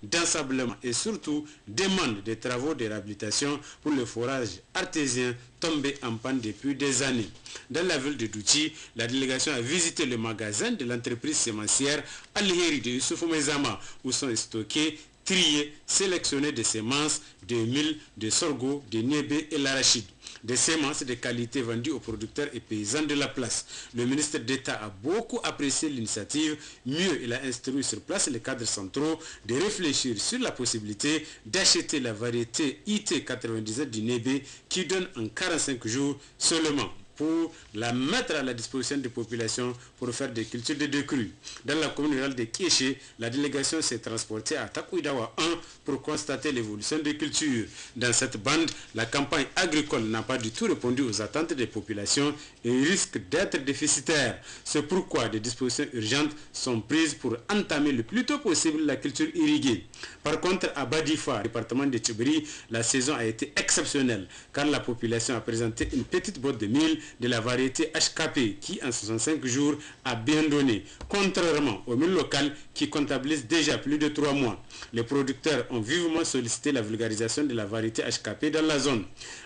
d'ensablement et surtout demande des travaux de réhabilitation pour le forage artésien tombé en panne depuis des années. Dans la ville de Douchi, la délégation a visité le magasin de l'entreprise sémencière Al-Heri de Youssouf Mezama où sont stockés, triés, sélectionnés des semences, de mil, de sorgho, de niébé et l'arachide. Des semences de qualité vendues aux producteurs et paysans de la place. Le ministre d'État a beaucoup apprécié l'initiative. Mieux, il a instruit sur place les cadres centraux de réfléchir sur la possibilité d'acheter la variété IT97 du niébé qui donne en 45 jours seulement, pour la mettre à la disposition des populations pour faire des cultures de deux crues. Dans la commune rurale de Kéché, la délégation s'est transportée à Takuidawa 1 pour constater l'évolution des cultures. Dans cette bande, la campagne agricole n'a pas du tout répondu aux attentes des populations et risque d'être déficitaire. C'est pourquoi des dispositions urgentes sont prises pour entamer le plus tôt possible la culture irriguée. Par contre, à Badifa, département de Tchibiri, la saison a été exceptionnelle car la population a présenté une petite botte de mil de la variété HKP qui en 65 jours a bien donné, contrairement aux mil locales qui comptabilisent déjà plus de 3 mois. Les producteurs ont vivement sollicité la vulgarisation de la variété HKP dans la zone.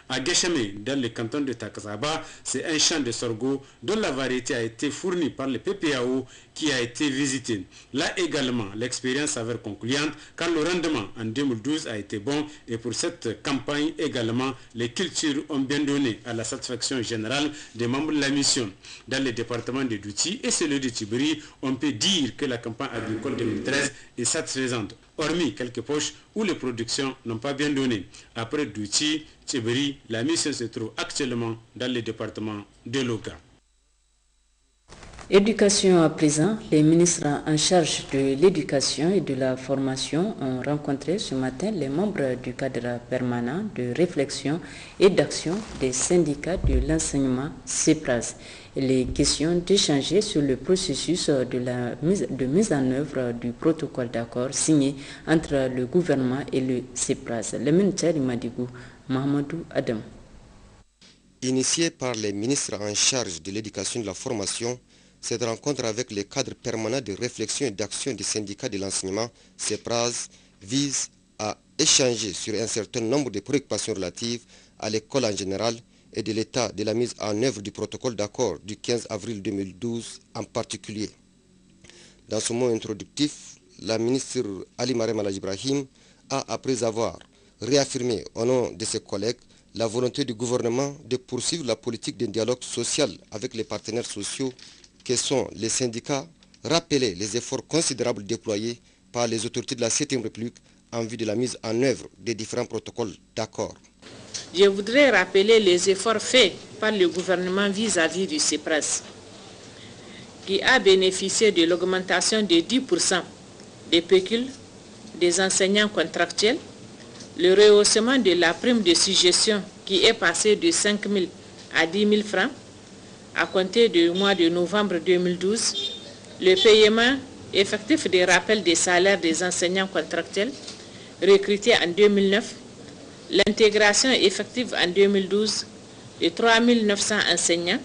À Géchamé, dans le canton de Takzaba, c'est un champ de sorgho dont la variété a été fournie par le PPAO qui a été visité. Là également, l'expérience s'avère concluante car le rendement en 2012 a été bon et pour cette campagne également, les cultures ont bien donné à la satisfaction générale des membres de la mission. Dans le département de Douchi et celui de Tchibiri, on peut dire que la campagne agricole 2013 est satisfaisante, hormis quelques poches où les productions n'ont pas bien donné. Après Douchi, Tchibiri, la mission se trouve actuellement dans le département de Loga. Éducation à présent, les ministres en charge de l'éducation et de la formation ont rencontré ce matin les membres du cadre permanent de réflexion et d'action des syndicats de l'enseignement CEPRAS. Il est question d'échanger sur le processus de mise en œuvre du protocole d'accord signé entre le gouvernement et le CEPRAS. Le ministère Madigou, Mahamadou Adam. Initiée par les ministres en charge de l'éducation et de la formation, cette rencontre avec les cadres permanents de réflexion et d'action des syndicats de l'enseignement, CEPRAS, vise à échanger sur un certain nombre de préoccupations relatives à l'école en général et de l'état de la mise en œuvre du protocole d'accord du 15 avril 2012 en particulier. Dans ce mot introductif, la ministre Ali Marème Al Ibrahim a, après avoir réaffirmé au nom de ses collègues la volonté du gouvernement de poursuivre la politique de dialogue social avec les partenaires sociaux que sont les syndicats, rappeler les efforts considérables déployés par les autorités de la 7e République en vue de la mise en œuvre des différents protocoles d'accord. Je voudrais rappeler les efforts faits par le gouvernement vis-à-vis du CEPRAS, qui a bénéficié de l'augmentation de 10% des pécules des enseignants contractuels, le rehaussement de la prime de suggestion qui est passée de 5 000 à 10 000 francs, à compter du mois de novembre 2012, le paiement effectif des rappels des salaires des enseignants contractuels recrutés en 2009, l'intégration effective en 2012 de 3 900 enseignants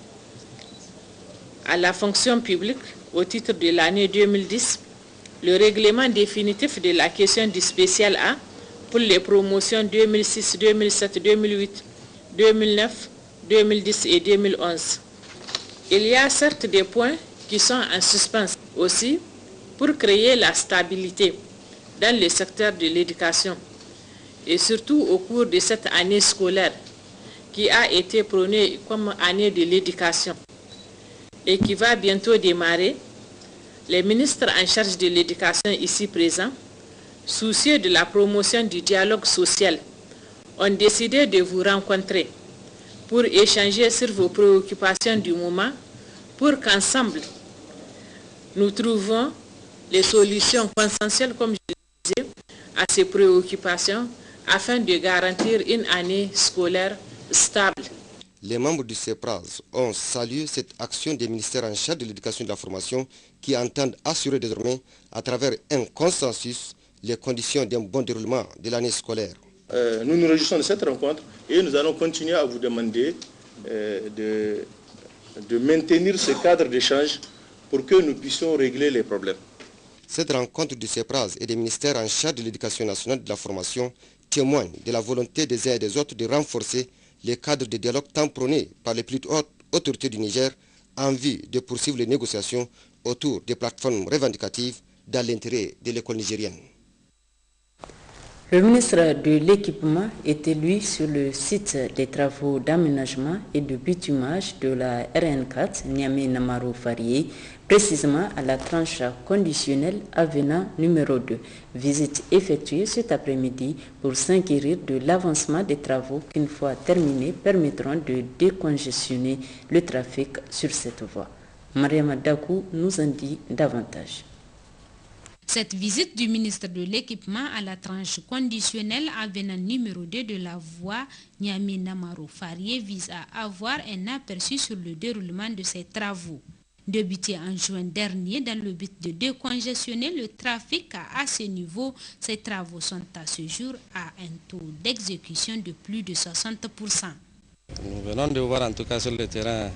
à la fonction publique au titre de l'année 2010, le règlement définitif de la question du spécial A pour les promotions 2006, 2007, 2008, 2009, 2010 et 2011. Il y a certes des points qui sont en suspens aussi pour créer la stabilité dans le secteur de l'éducation et surtout au cours de cette année scolaire qui a été prônée comme année de l'éducation et qui va bientôt démarrer. Les ministres en charge de l'éducation ici présents, soucieux de la promotion du dialogue social, ont décidé de vous rencontrer pour échanger sur vos préoccupations du moment, pour qu'ensemble, nous trouvons les solutions consensuelles, comme je disais, à ces préoccupations, afin de garantir une année scolaire stable. Les membres du CEPRAS ont salué cette action des ministères en charge de l'éducation et de la formation qui entendent assurer désormais, à travers un consensus, les conditions d'un bon déroulement de l'année scolaire. Nous nous réjouissons de cette rencontre et nous allons continuer à vous demander de maintenir ce cadre d'échange pour que nous puissions régler les problèmes. Cette rencontre du CEPRAS et des ministères en charge de l'éducation nationale et de la formation témoigne de la volonté des uns et des autres de renforcer les cadres de dialogue tant prônés par les plus hautes autorités du Niger en vue de poursuivre les négociations autour des plateformes revendicatives dans l'intérêt de l'école nigérienne. Le ministre de l'Équipement était lui sur le site des travaux d'aménagement et de bitumage de la RN4 Niamey-Namaro-Farié, précisément à la tranche conditionnelle avenant numéro 2. Visite effectuée cet après-midi pour s'inquiéter de l'avancement des travaux qui, une fois terminés, permettront de décongestionner le trafic sur cette voie. Mariama Dakou nous en dit davantage. Cette visite du ministre de l'Équipement à la tranche conditionnelle avenant numéro 2 de la voie Niamey-Namaro-Farié vise à avoir un aperçu sur le déroulement de ces travaux. Débutés en juin dernier dans le but de décongestionner le trafic à ce niveau, ces travaux sont à ce jour à un taux d'exécution de plus de 60%. Nous venons de voir en tout cas sur le terrain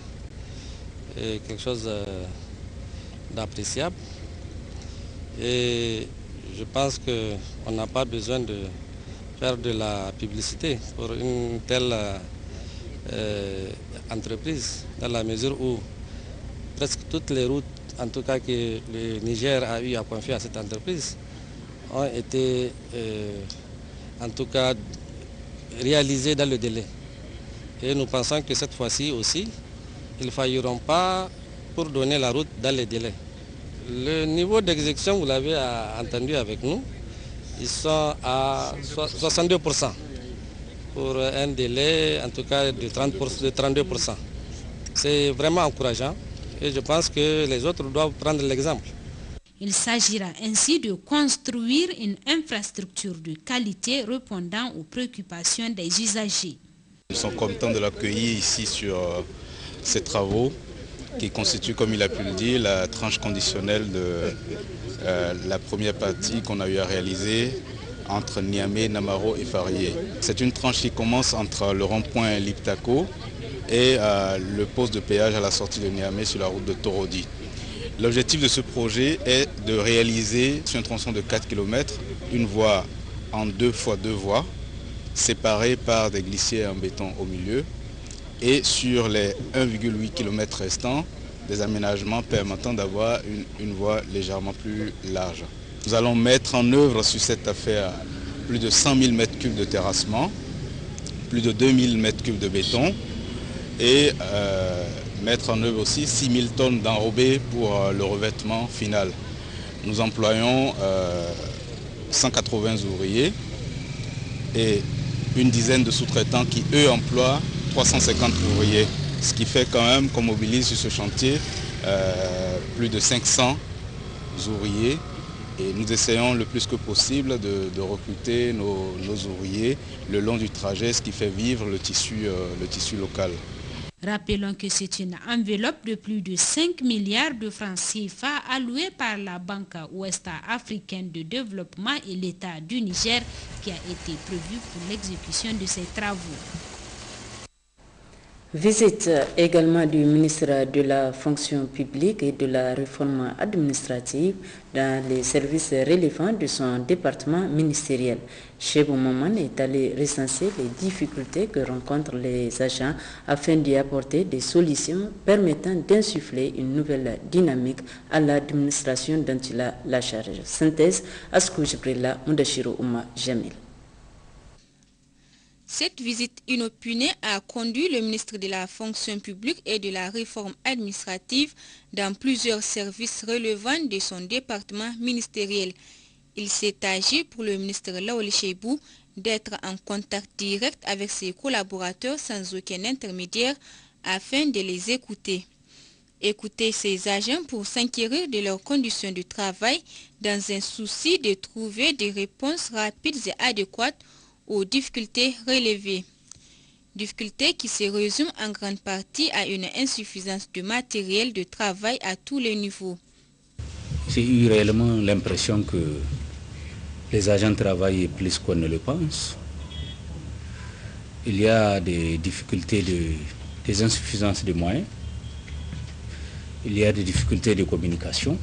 quelque chose d'appréciable. Et je pense qu'on n'a pas besoin de faire de la publicité pour une telle entreprise, dans la mesure où presque toutes les routes, en tout cas que le Niger a eu à confier à cette entreprise, ont été en tout cas réalisées dans le délai. Et nous pensons que cette fois-ci aussi, ils ne failliront pas pour donner la route dans les délais. Le niveau d'exécution, vous l'avez entendu avec nous, ils sont à 62% pour un délai en tout cas de 32%. C'est vraiment encourageant et je pense que les autres doivent prendre l'exemple. Il s'agira ainsi de construire une infrastructure de qualité répondant aux préoccupations des usagers. Nous sommes contents de l'accueillir ici sur ces travaux qui constitue, comme il a pu le dire, la tranche conditionnelle de la première partie qu'on a eu à réaliser entre Niamey, Namaro et Farié. C'est une tranche qui commence entre le rond-point Liptako et le poste de péage à la sortie de Niamey sur la route de Torodi. L'objectif de ce projet est de réaliser sur un tronçon de 4 km une voie en 2 x 2 voies, séparée par des glissières en béton au milieu, et sur les 1,8 km restants, des aménagements permettant d'avoir une voie légèrement plus large. Nous allons mettre en œuvre sur cette affaire plus de 100 000 m3 de terrassement, plus de 2000 m3 de béton et mettre en œuvre aussi 6 000 tonnes d'enrobés pour le revêtement final. Nous employons 180 ouvriers et une dizaine de sous-traitants qui, eux, emploient 350 ouvriers, ce qui fait quand même qu'on mobilise sur ce chantier plus de 500 ouvriers et nous essayons le plus que possible de recruter nos ouvriers le long du trajet, ce qui fait vivre le tissu local. Rappelons que c'est une enveloppe de plus de 5 milliards de francs CFA allouée par la Banque ouest-africaine de développement et l'État du Niger qui a été prévue pour l'exécution de ces travaux. Visite également du ministre de la fonction publique et de la réforme administrative dans les services relevant de son département ministériel. Chebou Maman est allé recenser les difficultés que rencontrent les agents afin d'y apporter des solutions permettant d'insuffler une nouvelle dynamique à l'administration dont il a la charge. Synthèse Askou Jibrilla Moudachiro Ouma Jamil. Cette visite inopinée a conduit le ministre de la fonction publique et de la réforme administrative dans plusieurs services relevant de son département ministériel. Il s'est agi pour le ministre Laoli Chebou d'être en contact direct avec ses collaborateurs sans aucun intermédiaire afin de les écouter. Écouter ces agents pour s'inquiéter de leurs conditions de travail dans un souci de trouver des réponses rapides et adéquates aux difficultés relevées. Difficultés qui se résument en grande partie à une insuffisance de matériel de travail à tous les niveaux. J'ai eu réellement l'impression que les agents travaillent plus qu'on ne le pense. Il y a des difficultés, des insuffisances de moyens. Il y a des difficultés de communication.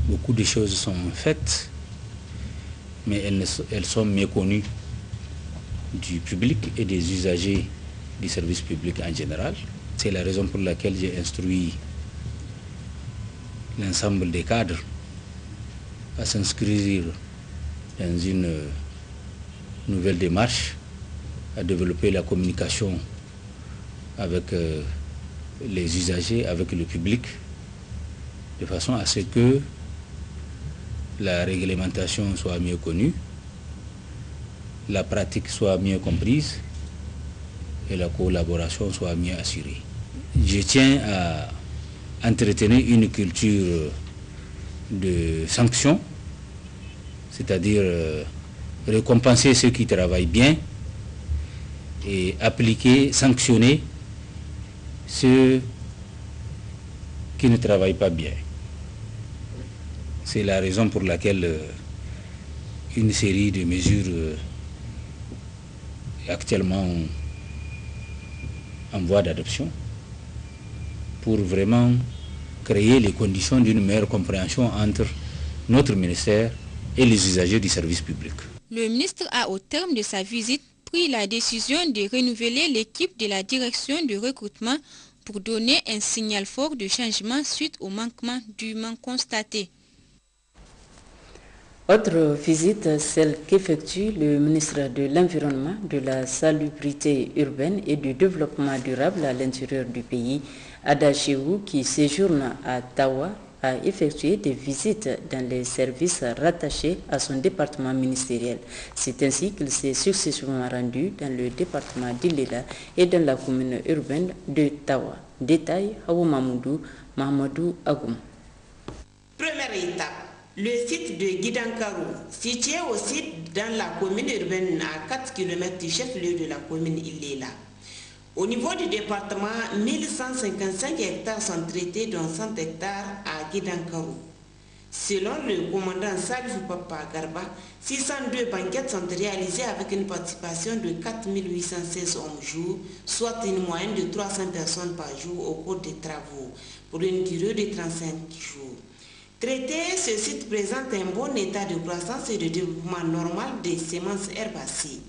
beaucoup de choses sont faites, mais elles sont méconnues du public et des usagers du service public en général. C'est la raison pour laquelle j'ai instruit l'ensemble des cadres à s'inscrire dans une nouvelle démarche, à développer la communication avec les usagers, avec le public, de façon à ce que la réglementation soit mieux connue, la pratique soit mieux comprise et la collaboration soit mieux assurée. Je tiens à entretenir une culture de sanctions, c'est-à-dire récompenser ceux qui travaillent bien et appliquer, sanctionner ceux qui ne travaillent pas bien. C'est la raison pour laquelle une série de mesures est actuellement en voie d'adoption pour vraiment créer les conditions d'une meilleure compréhension entre notre ministère et les usagers du service public. Le ministre a, au terme de sa visite, pris la décision de renouveler l'équipe de la direction de recrutement pour donner un signal fort de changement suite aux manquements dûment constatés. Autre visite, celle qu'effectue le ministre de l'Environnement, de la Salubrité urbaine et du Développement durable à l'intérieur du pays, Ada Chehou, qui séjourne à Tawa, a effectué des visites dans les services rattachés à son département ministériel. C'est ainsi qu'il s'est successivement rendu dans le département d'Ilela et dans la commune urbaine de Tawa. Détail, Hawa Mahamadou Agoum. Première étape, le site de Gidankarou, situé aussi dans la commune urbaine à 4 km du chef-lieu de la commune Ilela. Au niveau du département, 1155 hectares sont traités, dont 100 hectares à Gidankarou. Selon le commandant Salifou Papa Garba, 602 banquettes sont réalisées avec une participation de 4816 hommes jour, soit une moyenne de 300 personnes par jour au cours des travaux, pour une durée de 35 jours. Traité, ce site présente un bon état de croissance et de développement normal des semences herbacées.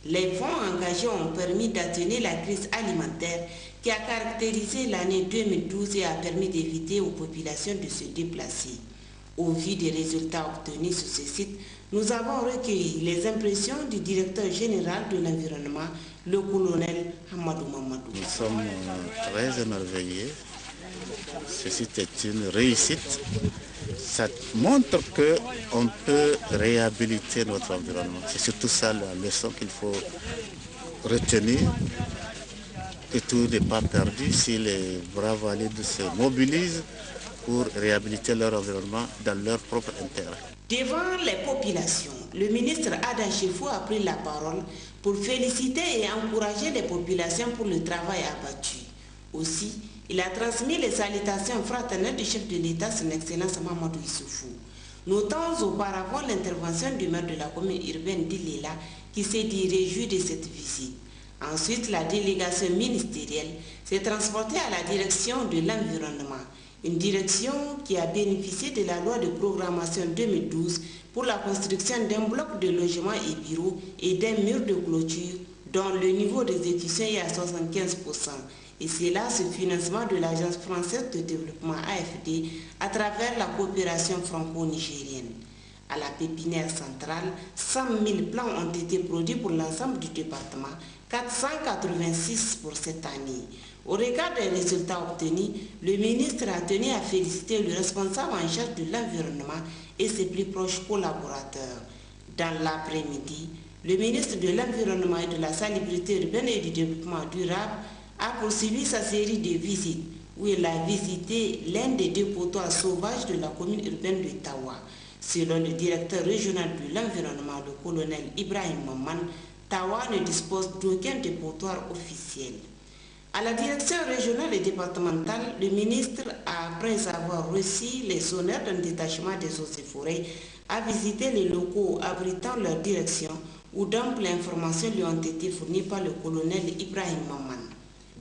Les fonds engagés ont permis d'atténuer la crise alimentaire qui a caractérisé l'année 2012 et a permis d'éviter aux populations de se déplacer. Au vu des résultats obtenus sur ce site, nous avons recueilli les impressions du directeur général de l'environnement, le colonel Hamadou Mamadou. Nous sommes très émerveillés. Ce site est une réussite. Ça montre qu'on peut réhabiliter notre environnement. C'est surtout ça la leçon qu'il faut retenir. Que tout n'est pas perdu si les braves valides se mobilisent pour réhabiliter leur environnement dans leur propre intérêt. Devant les populations, le ministre Ada Chehou a pris la parole pour féliciter et encourager les populations pour le travail abattu. Aussi, il a transmis les salutations fraternelles du chef de l'État, son Excellence Mamadou Issoufou. Notons auparavant l'intervention du maire de la commune urbaine d'Ilela qui s'est dit réjoui de cette visite. Ensuite, la délégation ministérielle s'est transportée à la direction de l'environnement, une direction qui a bénéficié de la loi de programmation 2012 pour la construction d'un bloc de logements et bureaux et d'un mur de clôture dont le niveau d'exécution est à 75%. Et c'est là ce financement de l'Agence française de développement AFD à travers la coopération franco-nigérienne. À la pépinière centrale, 100 000 plants ont été produits pour l'ensemble du département, 486 pour cette année. Au regard des résultats obtenus, le ministre a tenu à féliciter le responsable en charge de l'environnement et ses plus proches collaborateurs. Dans l'après-midi, le ministre de l'Environnement et de la Salubrité urbaine et du Développement durable a poursuivi sa série de visites où il a visité l'un des dépotoirs sauvages de la commune urbaine de Tawa. Selon le directeur régional de l'environnement, le colonel Ibrahim Maman, Tawa ne dispose d'aucun dépotoir officiel. À la direction régionale et départementale, le ministre, après avoir reçu les honneurs d'un détachement des eaux et forêts, a visité les locaux abritant leur direction où d'amples informations lui ont été fournies par le colonel Ibrahim Maman.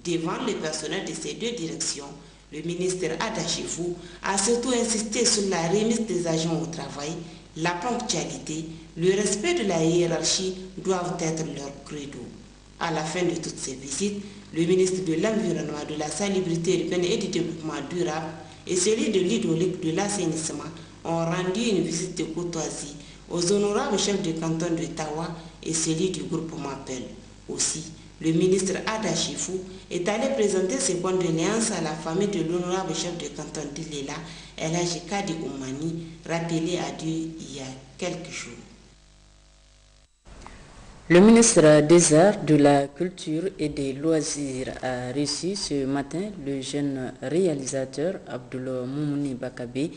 Devant le personnel de ces deux directions, Le ministre Ada Chifou a surtout insisté sur la remise des agents au travail, la ponctualité, le respect de la hiérarchie doivent être leur credo. À la fin de toutes ces visites, le ministre de l'Environnement, de la Salubrité urbaine et du Développement durable et celui de l'hydraulique de l'assainissement ont rendu une visite de courtoisie aux honorables chefs de canton de Tawa et celui du groupement PEL. Aussi, le ministre Ada Chifou est allé présenter ses condoléances à la famille de l'honorable chef de canton d'Ilela, El Hadji Kadi Oumani, rappelé à Dieu il y a quelques jours. Le ministre des Arts, de la Culture et des Loisirs a reçu ce matin le jeune réalisateur Abdoul Moumouni Bakabe,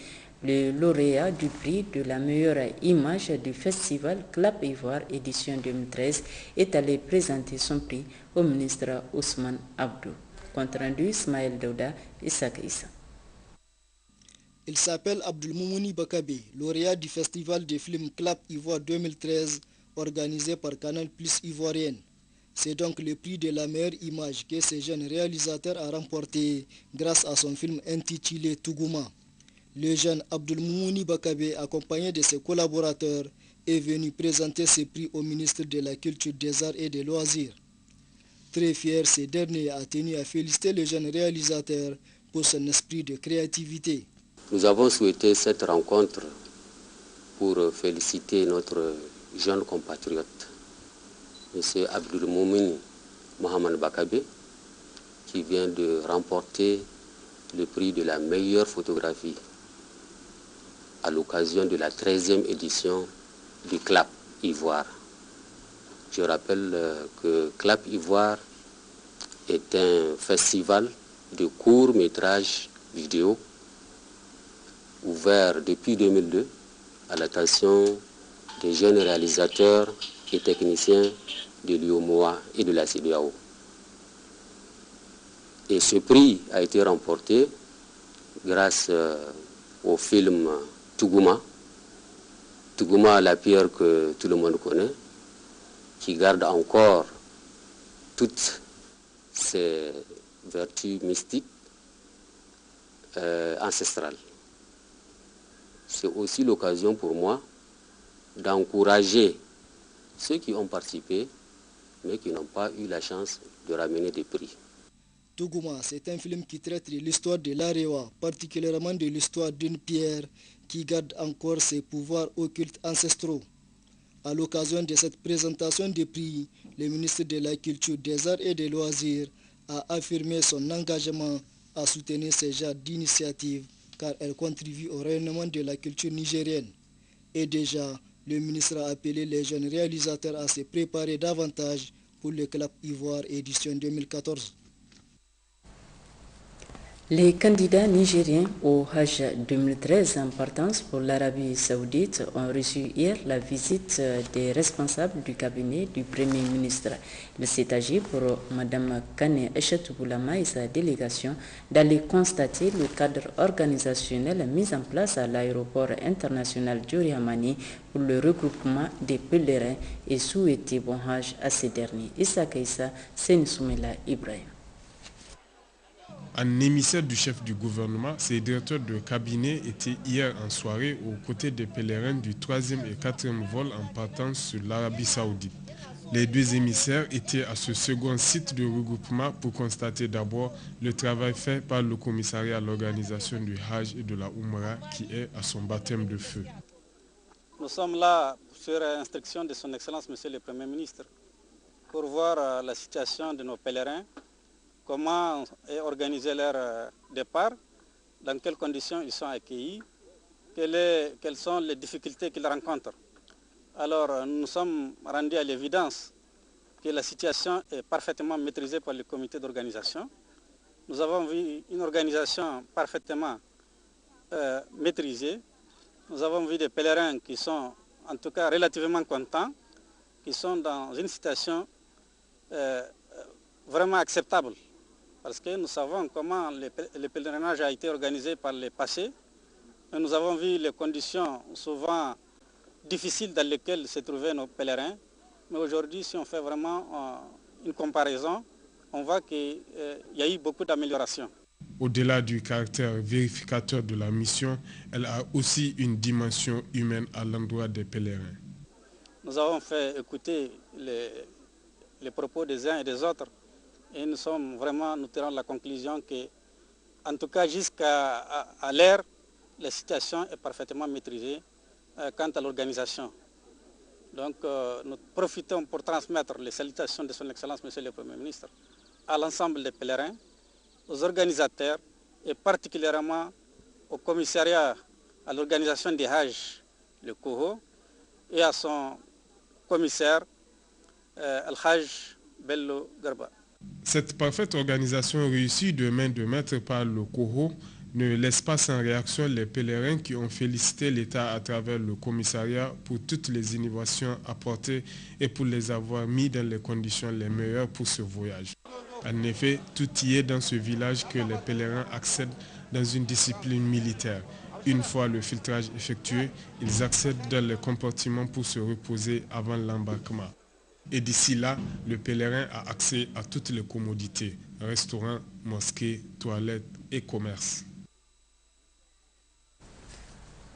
le lauréat du prix de la meilleure image du festival Clap Ivoire édition 2013, est allé présenter son prix au ministre Ousmane Abdou. Compte rendu Ismaël Douda et Sakaïssa. Il s'appelle Abdoul Moumouni Bakabe, lauréat du festival de films Clap Ivoire 2013 organisé par Canal Plus Ivoirienne. C'est donc le prix de la meilleure image que ce jeune réalisateur a remporté grâce à son film intitulé Tougouma. Le jeune Abdoul Moumouni Bakabe, accompagné de ses collaborateurs, est venu présenter ce prix au ministre de la Culture, des Arts et des Loisirs. Très fier, ce dernier a tenu à féliciter le jeune réalisateur pour son esprit de créativité. Nous avons souhaité cette rencontre pour féliciter notre jeune compatriote, M. Abdoul Moumouni Mohamed Bakabe, qui vient de remporter le prix de la meilleure photographie à l'occasion de la 13e édition du Clap Ivoire. Je rappelle que Clap Ivoire est un festival de courts-métrages vidéo ouvert depuis 2002 à l'attention des jeunes réalisateurs et techniciens de l'UOMOA et de la CEDEAO. Et ce prix a été remporté grâce au film Tougouma. Tougouma, la pierre que tout le monde connaît, qui garde encore toutes ses vertus mystiques ancestrales. C'est aussi l'occasion pour moi d'encourager ceux qui ont participé, mais qui n'ont pas eu la chance de ramener des prix. Tougouma, c'est un film qui traite de l'histoire de l'Arewa, particulièrement de l'histoire d'une pierre qui garde encore ses pouvoirs occultes ancestraux. À l'occasion de cette présentation des prix, le ministre de la Culture, des Arts et des Loisirs a affirmé son engagement à soutenir ce genre d'initiatives car elles contribuent au rayonnement de la culture nigérienne. Et déjà, le ministre a appelé les jeunes réalisateurs à se préparer davantage pour le Clap Ivoire édition 2014. Les candidats nigériens au Hajj 2013 en partance pour l'Arabie Saoudite ont reçu hier la visite des responsables du cabinet du Premier ministre. Il s'est agi pour Mme Kane Echetou Boulama et sa délégation d'aller constater le cadre organisationnel mis en place à l'aéroport international Diori Hamani pour le regroupement des pèlerins et souhaiter bon Hajj à ces derniers. Issa Kaissa, Soumela Ibrahim. Un émissaire du chef du gouvernement, ses directeurs de cabinet étaient hier en soirée aux côtés des pèlerins du 3e et 4e vol en partance sur l'Arabie Saoudite. Les deux émissaires étaient à ce second site de regroupement pour constater d'abord le travail fait par le commissariat à l'organisation du Hajj et de la Oumra qui est à son baptême de feu. Nous sommes là sur instruction de son Excellence Monsieur le Premier ministre pour voir la situation de nos pèlerins, comment est organisé leur départ, dans quelles conditions ils sont accueillis, quelles sont les difficultés qu'ils rencontrent. Alors nous sommes rendus à l'évidence que la situation est parfaitement maîtrisée par le comité d'organisation. Nous avons vu une organisation parfaitement maîtrisée. Nous avons vu des pèlerins qui sont en tout cas relativement contents, qui sont dans une situation vraiment acceptable. Parce que nous savons comment le pèlerinage a été organisé par le passé. Et nous avons vu les conditions souvent difficiles dans lesquelles se trouvaient nos pèlerins. Mais aujourd'hui, si on fait vraiment une comparaison, on voit qu'il y a eu beaucoup d'améliorations. Au-delà du caractère vérificateur de la mission, elle a aussi une dimension humaine à l'endroit des pèlerins. Nous avons fait écouter les propos des uns et des autres et nous tirons la conclusion que, en tout cas jusqu'à l'heure, la situation est parfaitement maîtrisée quant à l'organisation. Donc nous profitons pour transmettre les salutations de son Excellence Monsieur le Premier ministre à l'ensemble des pèlerins, aux organisateurs et particulièrement au commissariat à l'organisation des Hajj, le COHO, et à son commissaire Al-Hajj Bello Garba. Cette parfaite organisation réussie de main de maître par le COHO ne laisse pas sans réaction les pèlerins qui ont félicité l'État à travers le commissariat pour toutes les innovations apportées et pour les avoir mis dans les conditions les meilleures pour ce voyage. En effet, tout y est dans ce village que les pèlerins accèdent dans une discipline militaire. Une fois le filtrage effectué, ils accèdent dans les compartiments pour se reposer avant l'embarquement. Et d'ici là, le pèlerin a accès à toutes les commodités, restaurants, mosquées, toilettes et commerces.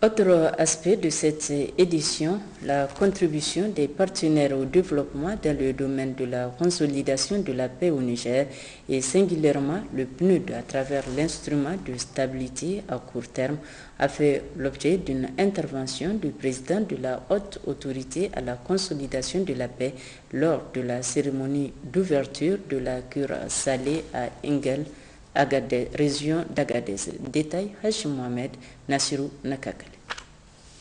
Autre aspect de cette édition, la contribution des partenaires au développement dans le domaine de la consolidation de la paix au Niger et singulièrement le PNUD à travers l'instrument de stabilité à court terme a fait l'objet d'une intervention du président de la haute autorité à la consolidation de la paix lors de la cérémonie d'ouverture de la cure salée à Ingel, Agadez, région d'Agadez. Détail Hachim Mohamed, Nassirou Nakakale.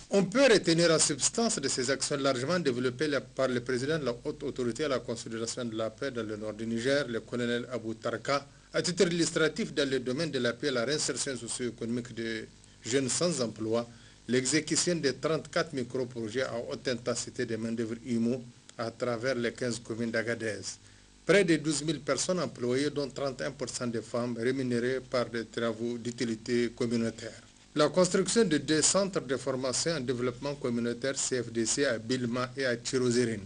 On peut retenir en substance de ces actions largement développées par le président de la haute autorité à la consolidation de la paix dans le nord du Niger, le colonel Abou Tarka, à titre illustratif dans le domaine de la paix et la réinsertion socio-économique de jeunes sans emploi, l'exécution de 34 micro-projets à haute intensité de main-d'œuvre IMO à travers les 15 communes d'Agadez. Près de 12 000 personnes employées, dont 31% de femmes, rémunérées par des travaux d'utilité communautaire. La construction de 2 centres de formation en développement communautaire CFDC à Bilma et à Tirozérine.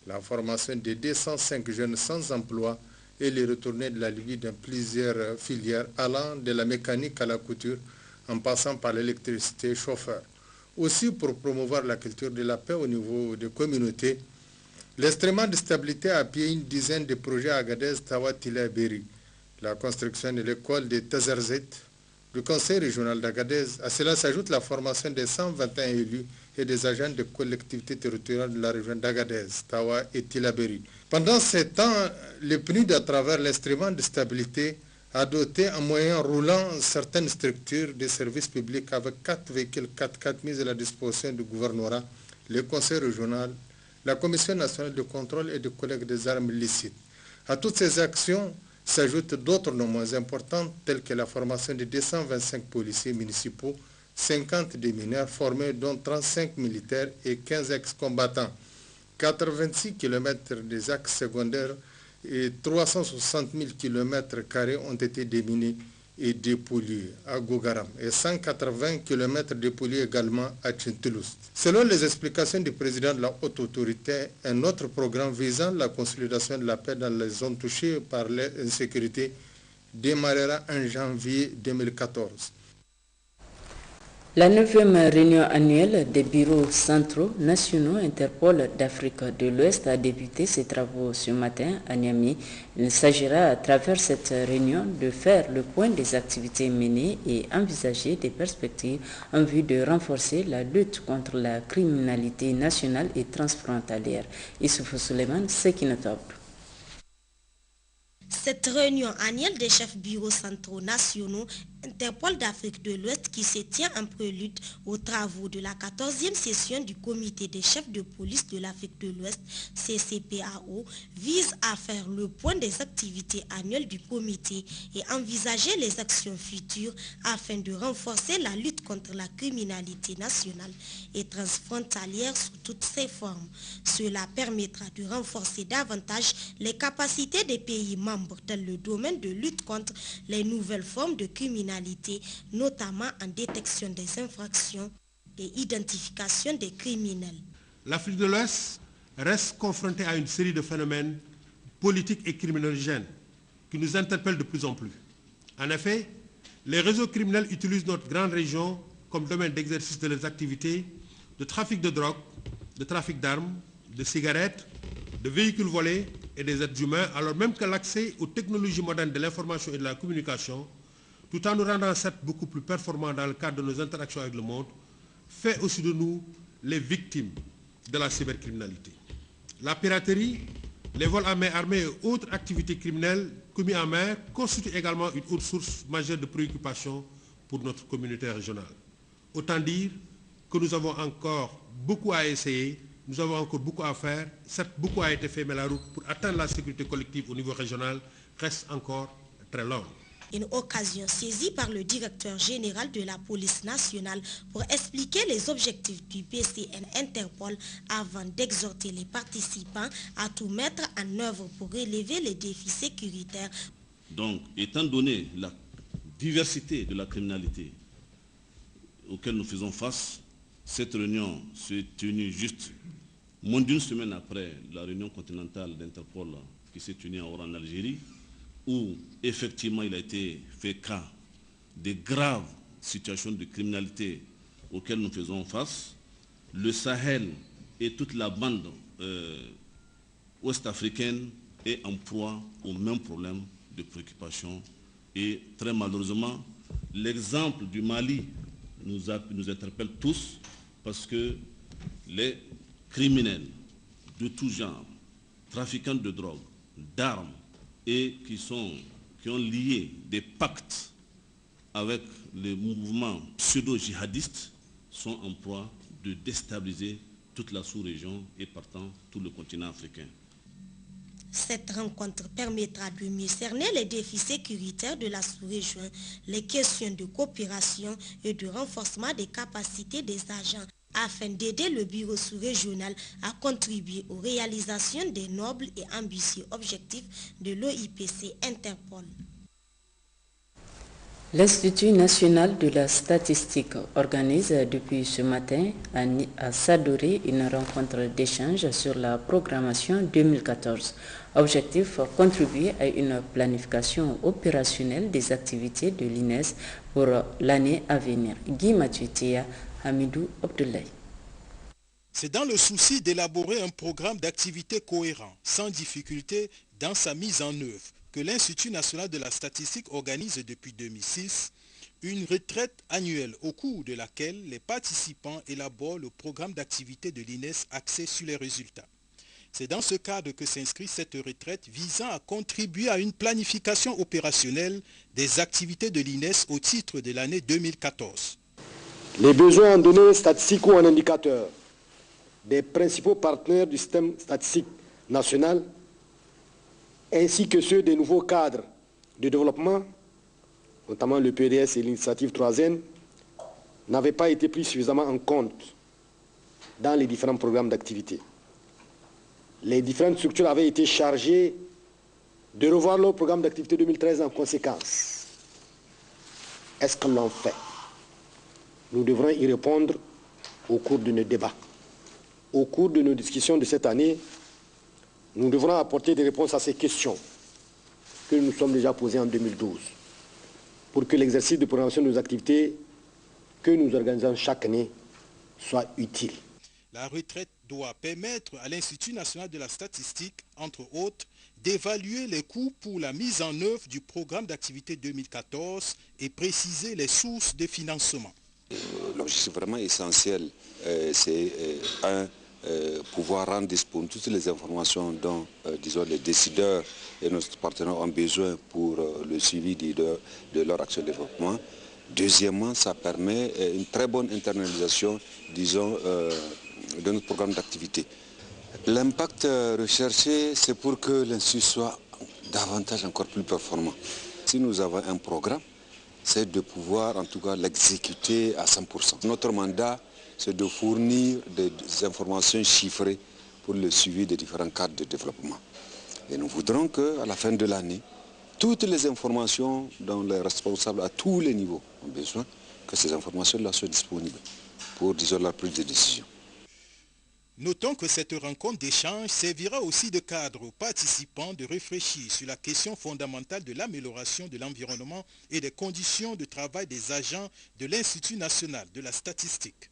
La formation de 205 jeunes sans emploi et les retournés de la Libye dans plusieurs filières allant de la mécanique à la couture en passant par l'électricité chauffeur. Aussi pour promouvoir la culture de la paix au niveau des communautés, l'instrument de stabilité a appuyé une dizaine de projets à Agadez, Tawa, Tila et Beri. La construction de l'école de Tazarzet, du conseil régional d'Agadez. À cela s'ajoute la formation des 121 élus et des agents de collectivités territoriales de la région d'Agadez, Tawa et Tila Beri. Pendant ce temps, le PNUD, à travers l'instrument de stabilité, a doté en moyens roulants certaines structures de services publics avec 4 véhicules 4x4 mis à la disposition du gouvernorat, le conseil régional, la Commission nationale de contrôle et de collecte des armes licites. À toutes ces actions s'ajoutent d'autres non moins importantes, telles que la formation de 225 policiers municipaux, 50 démineurs formés, dont 35 militaires et 15 ex-combattants. 86 km des axes secondaires et 360 000 km² ont été déminés et dépollués à Gougaram et 180 km dépollués également à Tchintelous. Selon les explications du président de la haute autorité, un autre programme visant la consolidation de la paix dans les zones touchées par l'insécurité démarrera en janvier 2014. La 9e réunion annuelle des bureaux centraux nationaux Interpol d'Afrique de l'Ouest a débuté ses travaux ce matin à Niamey. Il s'agira à travers cette réunion de faire le point des activités menées et envisager des perspectives en vue de renforcer la lutte contre la criminalité nationale et transfrontalière. Issoufou Suleiman, Sekinotop. Cette réunion annuelle des chefs bureaux centraux nationaux Interpol d'Afrique de l'Ouest qui se tient en prélude aux travaux de la 14e session du comité des chefs de police de l'Afrique de l'Ouest, CCPAO, vise à faire le point des activités annuelles du comité et envisager les actions futures afin de renforcer la lutte contre la criminalité nationale et transfrontalière sous toutes ses formes. Cela permettra de renforcer davantage les capacités des pays membres dans le domaine de lutte contre les nouvelles formes de criminalité, notamment en détection des infractions et identification des criminels. L'Afrique de l'Ouest reste confrontée à une série de phénomènes politiques et criminogènes qui nous interpellent de plus en plus. En effet, les réseaux criminels utilisent notre grande région comme domaine d'exercice de leurs activités de trafic de drogue, de trafic d'armes, de cigarettes, de véhicules volés et des êtres humains, alors même que l'accès aux technologies modernes de l'information et de la communication, tout en nous rendant certes beaucoup plus performants dans le cadre de nos interactions avec le monde, fait aussi de nous les victimes de la cybercriminalité. La piraterie, les vols à main armée et autres activités criminelles commises en mer constituent également une autre source majeure de préoccupation pour notre communauté régionale. Autant dire que nous avons encore beaucoup à essayer, nous avons encore beaucoup à faire. Certes, beaucoup a été fait, mais la route pour atteindre la sécurité collective au niveau régional reste encore très longue. Une occasion saisie par le directeur général de la police nationale pour expliquer les objectifs du BCN Interpol avant d'exhorter les participants à tout mettre en œuvre pour relever les défis sécuritaires. Donc, étant donné la diversité de la criminalité auquel nous faisons face, cette réunion s'est tenue juste moins d'une semaine après la réunion continentale d'Interpol qui s'est tenue en Algérie, où effectivement il a été fait cas de graves situations de criminalité auxquelles nous faisons face. Le Sahel et toute la bande ouest-africaine est en proie au même problème de préoccupation. Et très malheureusement, l'exemple du Mali nous interpelle tous parce que les criminels de tout genre, trafiquants de drogue, d'armes, et qui ont lié des pactes avec les mouvements pseudo-djihadistes sont en proie de déstabiliser toute la sous-région et partant tout le continent africain. Cette rencontre permettra de mieux cerner les défis sécuritaires de la sous-région, les questions de coopération et de renforcement des capacités des agents, afin d'aider le bureau sous-régional à contribuer aux réalisations des nobles et ambitieux objectifs de l'OIPC Interpol. L'Institut national de la statistique organise depuis ce matin à Sadoré une rencontre d'échange sur la programmation 2014. Objectif, contribuer à une planification opérationnelle des activités de l'INES pour l'année à venir. Guy Matutia, Hamidou Abdoulaye. C'est dans le souci d'élaborer un programme d'activité cohérent, sans difficulté dans sa mise en œuvre, que l'Institut national de la statistique organise depuis 2006 une retraite annuelle au cours de laquelle les participants élaborent le programme d'activité de l'INES axé sur les résultats. C'est dans ce cadre que s'inscrit cette retraite visant à contribuer à une planification opérationnelle des activités de l'INES au titre de l'année 2014. Les besoins en données statistiques ou en indicateurs des principaux partenaires du système statistique national ainsi que ceux des nouveaux cadres de développement, notamment le PDS et l'initiative 3N, n'avaient pas été pris suffisamment en compte dans les différents programmes d'activité. Les différentes structures avaient été chargées de revoir leur programme d'activité 2013 en conséquence. Est-ce qu'on l'en fait? Nous devrons y répondre au cours de nos débats. Au cours de nos discussions de cette année, nous devrons apporter des réponses à ces questions que nous sommes déjà posées en 2012 pour que l'exercice de programmation de nos activités que nous organisons chaque année soit utile. La retraite doit permettre à l'Institut national de la statistique, entre autres, d'évaluer les coûts pour la mise en œuvre du programme d'activité 2014 et préciser les sources de financement. L'objectif vraiment essentiel, c'est pouvoir rendre disponibles toutes les informations dont disons, les décideurs et nos partenaires ont besoin pour le suivi de leur action de développement. Deuxièmement, ça permet une très bonne internalisation, disons, de notre programme d'activité. L'impact recherché, c'est pour que l'Institut soit davantage encore plus performant. Si nous avons un programme, c'est de pouvoir en tout cas l'exécuter à 100%. Notre mandat, c'est de fournir des informations chiffrées pour le suivi des différents cadres de développement. Et nous voudrons qu'à la fin de l'année, toutes les informations dont les responsables à tous les niveaux ont besoin, que ces informations-là soient disponibles pour, disons, la prise de décision. Notons que cette rencontre d'échange servira aussi de cadre aux participants de réfléchir sur la question fondamentale de l'amélioration de l'environnement et des conditions de travail des agents de l'Institut national de la statistique.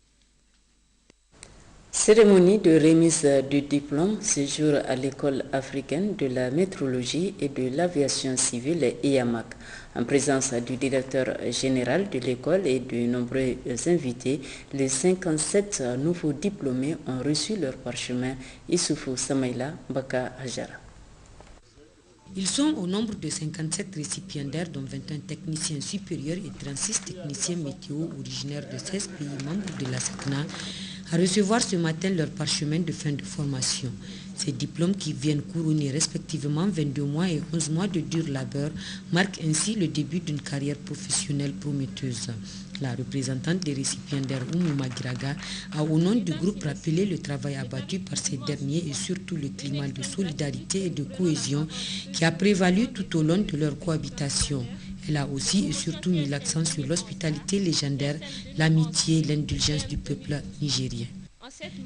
Cérémonie de remise du diplôme séjour à l'école africaine de la météorologie et de l'aviation civile EAMAC. En présence du directeur général de l'école et de nombreux invités, les 57 nouveaux diplômés ont reçu leur parchemin Issoufou Samaïla Baka Hajara. Ils sont au nombre de 57 récipiendaires, dont 21 techniciens supérieurs et 36 techniciens météo originaires de 16 pays membres de la SACNA, à recevoir ce matin leur parchemin de fin de formation. Ces diplômes, qui viennent couronner respectivement 22 mois et 11 mois de dur labeur, marquent ainsi le début d'une carrière professionnelle prometteuse. La représentante des récipiendaires Oumou Magiraga a au nom du groupe rappelé le travail abattu par ces derniers et surtout le climat de solidarité et de cohésion qui a prévalu tout au long de leur cohabitation. Elle a aussi et surtout mis l'accent sur l'hospitalité légendaire, l'amitié et l'indulgence du peuple nigérien.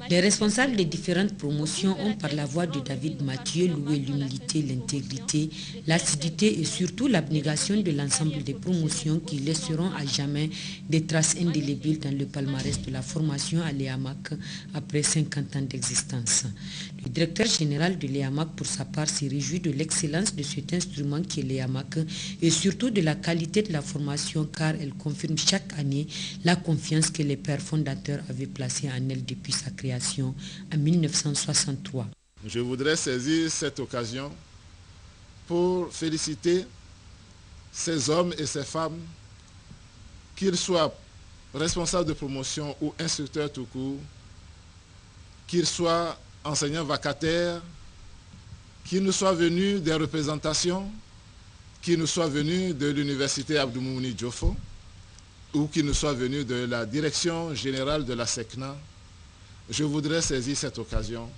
Les responsables des différentes promotions ont, par la voix de David Mathieu, loué l'humilité, l'intégrité, l'assiduité et surtout l'abnégation de l'ensemble des promotions qui laisseront à jamais des traces indélébiles dans le palmarès de la formation à l'EAMAC après 50 ans d'existence. Le directeur général de l'EAMAC, pour sa part, s'est réjoui de l'excellence de cet instrument qui est l'EAMAC et surtout de la qualité de la formation, car elle confirme chaque année la confiance que les pères fondateurs avaient placée en elle depuis sa création en 1963. Je voudrais saisir cette occasion pour féliciter ces hommes et ces femmes, qu'ils soient responsables de promotion ou instructeurs tout court, qu'ils soient enseignants vacataires, qu'ils nous soient venus des représentations, qu'ils nous soient venus de l'université Abdou Moumouni Diofo, ou qu'ils nous soient venus de la direction générale de la SECNA. Je voudrais saisir cette occasion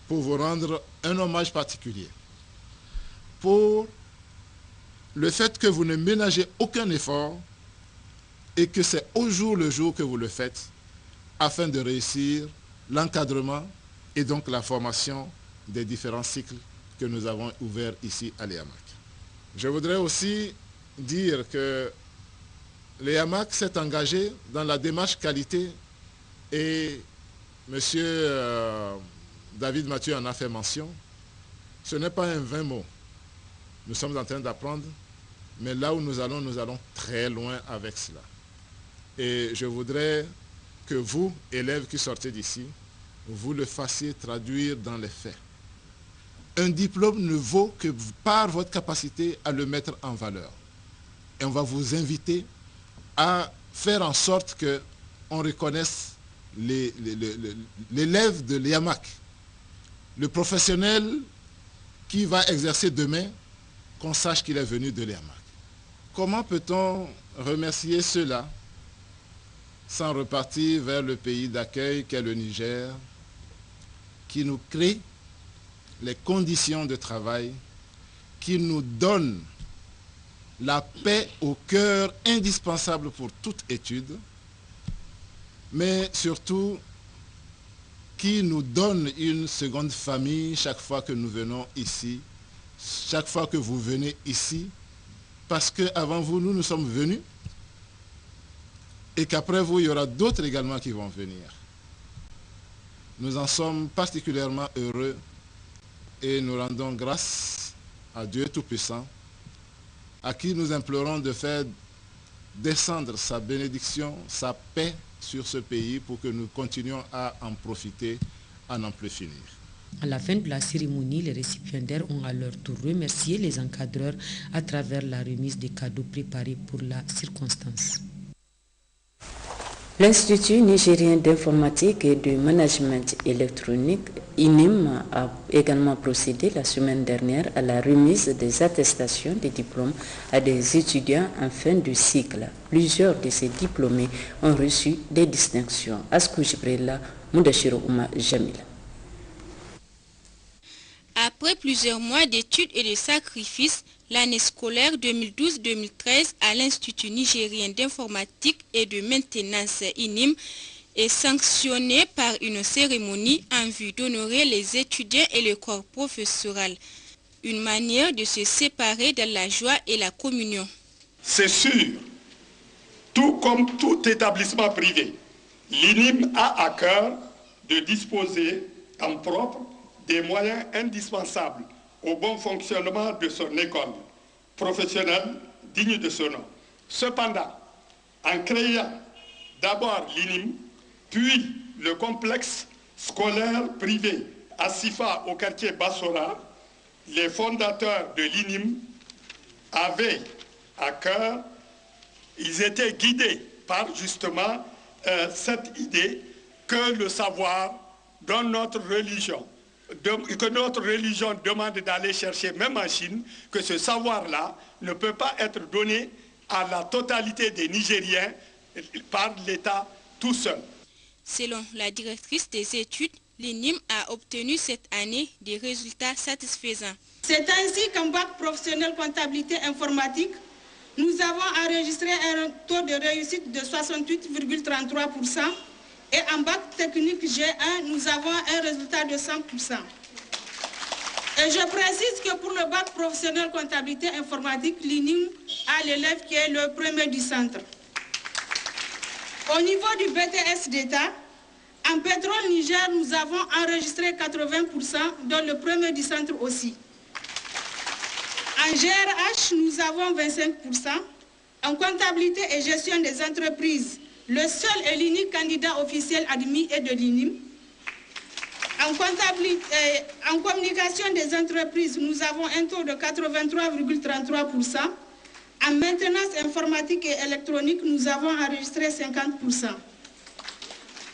pour vous rendre un hommage particulier pour le fait que vous ne ménagez aucun effort et que c'est au jour le jour que vous le faites afin de réussir l'encadrement et donc la formation des différents cycles que nous avons ouverts ici à l'EAMAC. Je voudrais aussi dire que l'EAMAC s'est engagé dans la démarche qualité et Monsieur David Mathieu en a fait mention. Ce n'est pas un vain mot. Nous sommes en train d'apprendre, mais là où nous allons très loin avec cela. Et je voudrais que vous, élèves qui sortez d'ici, vous le fassiez traduire dans les faits. Un diplôme ne vaut que par votre capacité à le mettre en valeur. Et on va vous inviter à faire en sorte qu'on reconnaisse l'élève de l'EAMAC, le professionnel qui va exercer demain, qu'on sache qu'il est venu de l'EAMAC. Comment peut-on remercier ceux-là sans repartir vers le pays d'accueil qu'est le Niger, qui nous crée les conditions de travail, qui nous donne la paix au cœur indispensable pour toute étude, mais surtout qui nous donne une seconde famille chaque fois que nous venons ici, chaque fois que vous venez ici, parce qu'avant vous, nous sommes venus, et qu'après vous, il y aura d'autres également qui vont venir. Nous en sommes particulièrement heureux et nous rendons grâce à Dieu Tout-Puissant, à qui nous implorons de faire descendre sa bénédiction, sa paix sur ce pays pour que nous continuions à en profiter, à n'en plus finir. À la fin de la cérémonie, les récipiendaires ont à leur tour remercié les encadreurs à travers la remise des cadeaux préparés pour la circonstance. L'Institut nigérien d'informatique et de management électronique, INIM, a également procédé la semaine dernière à la remise des attestations des diplômes à des étudiants en fin de cycle. Plusieurs de ces diplômés ont reçu des distinctions. Askou Jibrilla, Moudachiro Ouma Jamil. Après plusieurs mois d'études et de sacrifices, l'année scolaire 2012-2013 à l'Institut nigérien d'informatique et de maintenance INIM est sanctionné par une cérémonie en vue d'honorer les étudiants et le corps professoral. Une manière de se séparer dans la joie et la communion. C'est sûr, tout comme tout établissement privé, l'INIM a à cœur de disposer en propre des moyens indispensables au bon fonctionnement de son école professionnelle digne de ce nom. Cependant, en créant d'abord l'INIM, puis le complexe scolaire privé à Sifa au quartier Bassora, les fondateurs de l'INIM avaient à cœur, ils étaient guidés par justement cette idée que le savoir dans notre religion, que notre religion demande d'aller chercher même en Chine, que ce savoir-là ne peut pas être donné à la totalité des Nigériens par l'État tout seul. Selon la directrice des études, l'INIM a obtenu cette année des résultats satisfaisants. C'est ainsi qu'en bac professionnel comptabilité informatique, nous avons enregistré un taux de réussite de 68,33% et en bac technique G1, nous avons un résultat de 100%. Et je précise que pour le bac professionnel comptabilité informatique, l'INIM a l'élève qui est le premier du centre. Au niveau du BTS d'État, en pétrole Niger, nous avons enregistré 80%, dont le premier du centre aussi. En GRH, nous avons 25%. En comptabilité et gestion des entreprises, le seul et l'unique candidat officiel admis est de l'INIM. En communication des entreprises, nous avons un taux de 83,33%. En maintenance informatique et électronique, nous avons enregistré 50%.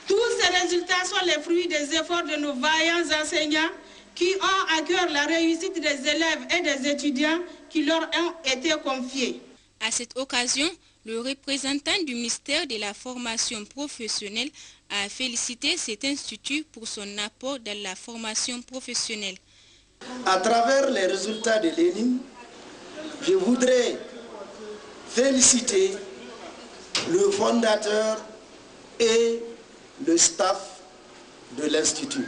Tous ces résultats sont les fruits des efforts de nos vaillants enseignants qui ont à cœur la réussite des élèves et des étudiants qui leur ont été confiés. À cette occasion, le représentant du ministère de la formation professionnelle a félicité cet institut pour son apport dans la formation professionnelle. À travers les résultats de l'ENIM, je voudrais féliciter le fondateur et le staff de l'Institut.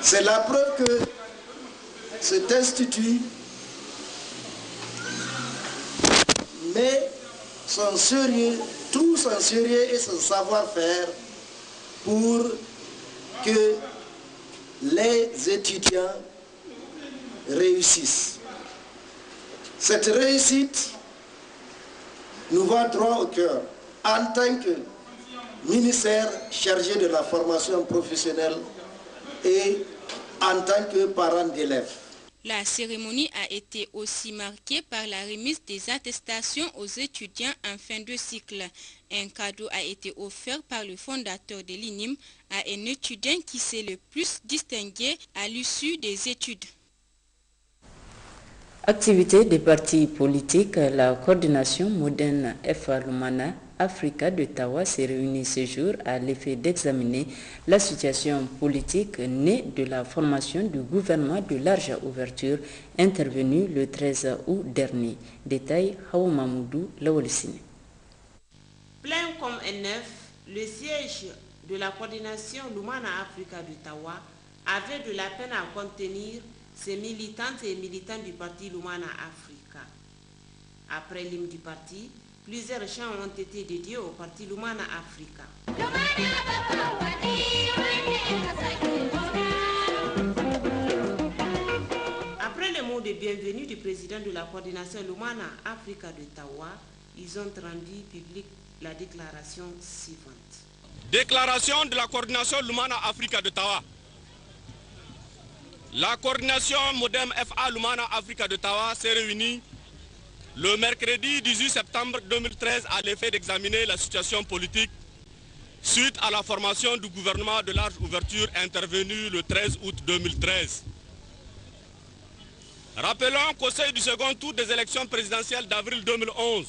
C'est la preuve que cet institut met son sérieux, tout son sérieux et son savoir-faire pour que les étudiants réussissent. Cette réussite nous va droit au cœur en tant que ministère chargé de la formation professionnelle et en tant que parent d'élèves. La cérémonie a été aussi marquée par la remise des attestations aux étudiants en fin de cycle. Un cadeau a été offert par le fondateur de l'INIM à un étudiant qui s'est le plus distingué à l'issue des études. Activité des partis politiques, la coordination moderne FA Lumana Africa d'Ottawa s'est réunie ce jour à l'effet d'examiner la situation politique née de la formation du gouvernement de large ouverture intervenue le 13 août dernier. Détail Haou Mamoudou Lawalissine. Plein comme un neuf, le siège de la coordination Lumana Africa d'Ottawa avait de la peine à contenir ses militantes et militants du parti Lumana Africa. Après l'hymne du parti, plusieurs chants ont été dédiés au parti Lumana Africa. Après les mots de bienvenue du président de la coordination Lumana Africa d'Ottawa, ils ont rendu public la déclaration suivante. Déclaration de la coordination Lumana Africa d'Ottawa. La coordination moderne FA Lumana Africa d'Ottawa s'est réunie le mercredi 18 septembre 2013 à l'effet d'examiner la situation politique suite à la formation du gouvernement de large ouverture intervenu le 13 août 2013. Rappelons qu'au sein du second tour des élections présidentielles d'avril 2011,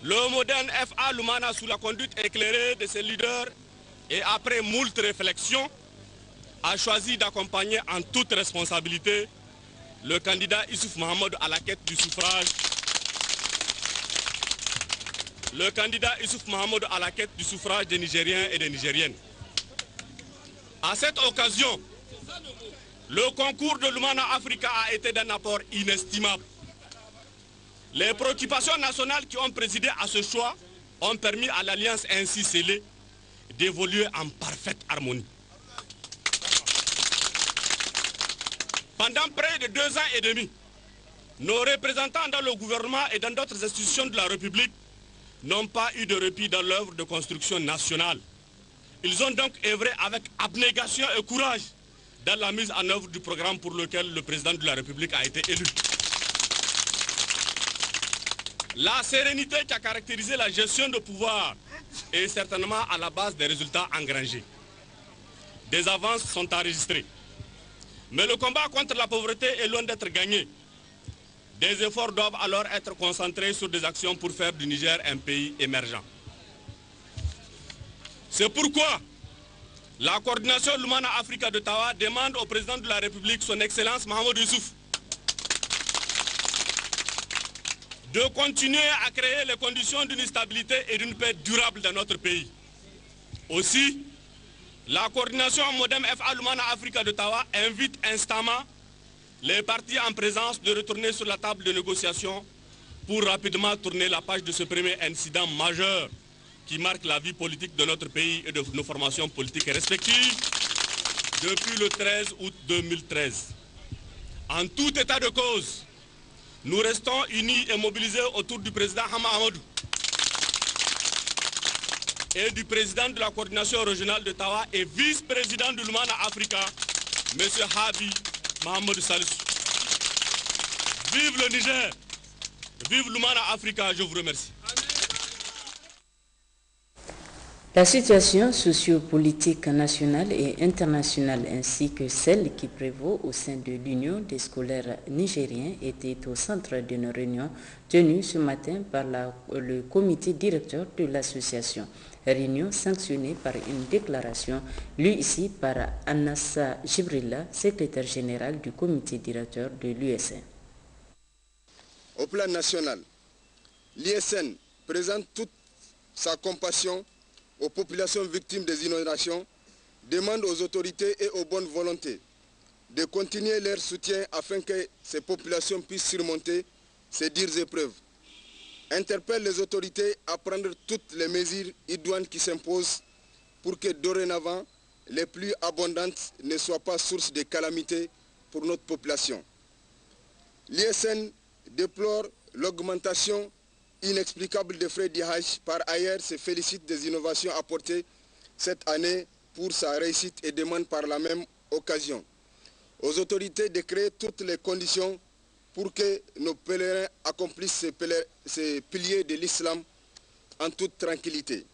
le moderne FA Lumana, sous la conduite éclairée de ses leaders et après moult réflexions, a choisi d'accompagner en toute responsabilité le candidat Issouf Mohamed à la quête du suffrage le candidat Issouf Mahamadou à la quête du suffrage des Nigériens et des Nigériennes. À cette occasion, le concours de Lumana Africa a été d'un apport inestimable. Les préoccupations nationales qui ont présidé à ce choix ont permis à l'alliance ainsi scellée d'évoluer en parfaite harmonie. Pendant près de 2 ans et demi, nos représentants dans le gouvernement et dans d'autres institutions de la République n'ont pas eu de répit dans l'œuvre de construction nationale. Ils ont donc œuvré avec abnégation et courage dans la mise en œuvre du programme pour lequel le président de la République a été élu. La sérénité qui a caractérisé la gestion de pouvoir est certainement à la base des résultats engrangés. Des avances sont enregistrées. Mais le combat contre la pauvreté est loin d'être gagné. Des efforts doivent alors être concentrés sur des actions pour faire du Niger un pays émergent. C'est pourquoi la coordination Lumana Africa de Tawa demande au président de la République, son Excellence Mahamadou Issouf, de continuer à créer les conditions d'une stabilité et d'une paix durable dans notre pays. Aussi, la coordination Modem FA Lumana Africa de Tawa invite instamment les partis en présence de retourner sur la table de négociation pour rapidement tourner la page de ce premier incident majeur qui marque la vie politique de notre pays et de nos formations politiques respectives depuis le 13 août 2013. En tout état de cause, nous restons unis et mobilisés autour du président Hama Amadou et du président de la coordination régionale de Tawa et vice-président de Lumana Africa, M. Habi Mohamed Salissou. Vive le Niger, vive Lumana Africa, je vous remercie. La situation sociopolitique nationale et internationale ainsi que celle qui prévaut au sein de l'Union des scolaires nigériens était au centre d'une réunion tenue ce matin par le comité directeur de l'association. Réunion sanctionnée par une déclaration lue ici par Annassa Jibrilla, secrétaire général du comité directeur de l'USN. Au plan national, l'USN présente toute sa compassion aux populations victimes des inondations, demande aux autorités et aux bonnes volontés de continuer leur soutien afin que ces populations puissent surmonter ces dures épreuves. Interpelle les autorités à prendre toutes les mesures idoines qui s'imposent pour que dorénavant les pluies abondantes ne soient pas source de calamités pour notre population. L'ISN déplore l'augmentation inexplicable des frais d'IH. Par ailleurs, se félicite des innovations apportées cette année pour sa réussite et demande par la même occasion aux autorités de créer toutes les conditions pour que nos pèlerins accomplissent ces piliers de l'islam en toute tranquillité.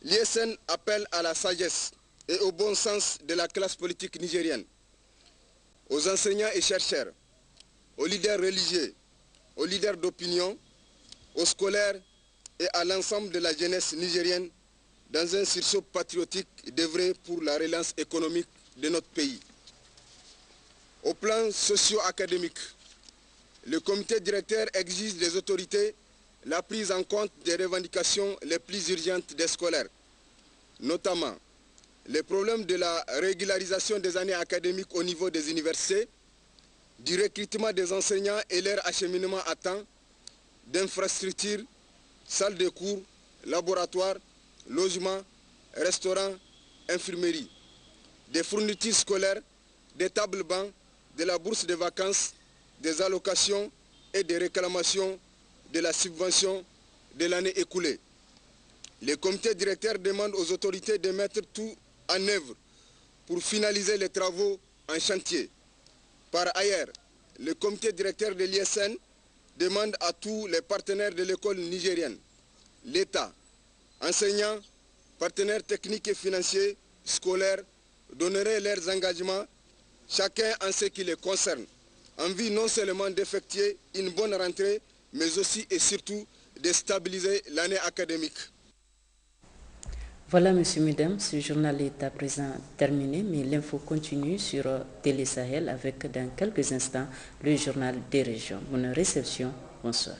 L'ISN appelle à la sagesse et au bon sens de la classe politique nigérienne, aux enseignants et chercheurs, aux leaders religieux, aux leaders d'opinion, aux scolaires et à l'ensemble de la jeunesse nigérienne dans un sursaut patriotique d'œuvrer pour la relance économique de notre pays. Au plan socio-académique, le comité directeur exige des autorités la prise en compte des revendications les plus urgentes des scolaires, notamment les problèmes de la régularisation des années académiques au niveau des universités, du recrutement des enseignants et leur acheminement à temps, d'infrastructures, salles de cours, laboratoires, logements, restaurants, infirmeries, des fournitures scolaires, des tables bancs, de la bourse de vacances, des allocations et des réclamations de la subvention de l'année écoulée. Le comité directeur demande aux autorités de mettre tout en œuvre pour finaliser les travaux en chantier. Par ailleurs, le comité directeur de l'ISN demande à tous les partenaires de l'école nigérienne, l'État, enseignants, partenaires techniques et financiers, scolaires, d'honorer leurs engagements, chacun en ce qui les concerne, en vue non seulement d'effectuer une bonne rentrée, mais aussi et surtout de stabiliser l'année académique. Voilà, messieurs, mesdames, ce journal est à présent terminé, mais l'info continue sur Télé Sahel avec dans quelques instants le journal des régions. Bonne réception, bonsoir.